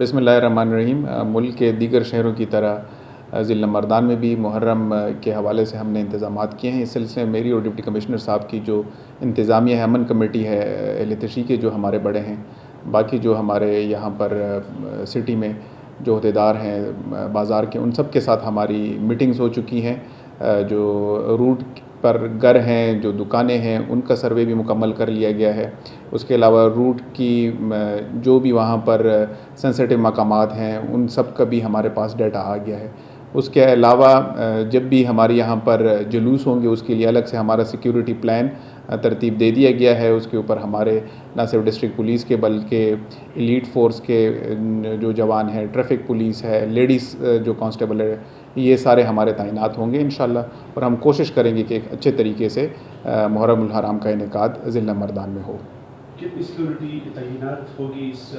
बिस्मिल्लाहिर्रहमानिर्रहीम। मुल्क के दीगर शहरों की तरह ज़िला मर्दान में भी मुहर्रम के हवाले से हमने इंतज़ामात किए हैं। इस सिलसिले में मेरी और डिप्टी कमिश्नर साहब की जो इंतज़ामिया है, अमन कमेटी है, अहले तशरीह के जो हमारे बड़े हैं, बाकी जो हमारे यहाँ पर सिटी में जो अहदेदार हैं बाज़ार के, उन सब के साथ हमारी मीटिंग्स हो चुकी हैं। जो रूट पर घर हैं, जो दुकानें हैं, उनका सर्वे भी मुकम्मल कर लिया गया है। उसके अलावा रूट की जो भी वहाँ पर सेंसिटिव मकामात हैं, उन सब का भी हमारे पास डाटा आ गया है। उसके अलावा जब भी हमारे यहाँ पर जुलूस होंगे, उसके लिए अलग से हमारा सिक्योरिटी प्लान तरतीब दे दिया गया है। उसके ऊपर हमारे न सिर्फ डिस्ट्रिक्ट पुलिस के बल्कि एलीट फोर्स के जो जवान हैं, ट्रैफिक पुलिस है, लेडीज़ जो कांस्टेबल है, ये सारे हमारे तैनात होंगे इंशाल्लाह। और हम कोशिश करेंगे कि एक अच्छे तरीके से मुहर्रमुल हराम का इनेकाद ज़िला मर्दान में हो। कितनी सिक्योरिटी तैनात होगी इस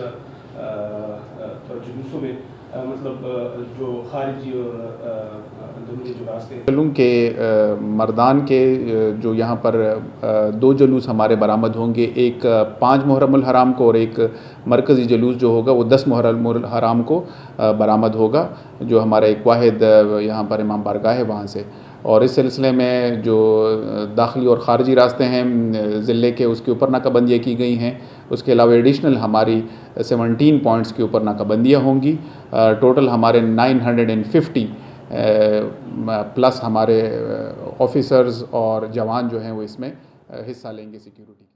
जुलूसों में, मतलब जो खारिजी और अंदरूनी जो रास्ते चलूँ के मर्दान के जो यहाँ पर दो जुलूस हमारे बरामद होंगे, एक 5 मुहर्रमुल हराम को और एक मरकज़ी जुलूस जो होगा वो 10 मुहर्रमुल हराम को बरामद होगा, जो हमारा एक वाहिद यहाँ पर इमाम बारगाह है वहाँ से। और इस सिलसिले में जो दाखिली और ख़ारजी रास्ते हैं ज़िले के, उसके ऊपर नाकाबंदियाँ की गई हैं। उसके अलावा एडिशनल हमारी 17 पॉइंट्स के ऊपर नाकाबंदियाँ होंगी। टोटल हमारे 950 प्लस हमारे ऑफिसर्स और जवान जो हैं वो इसमें हिस्सा लेंगे सिक्योरिटी।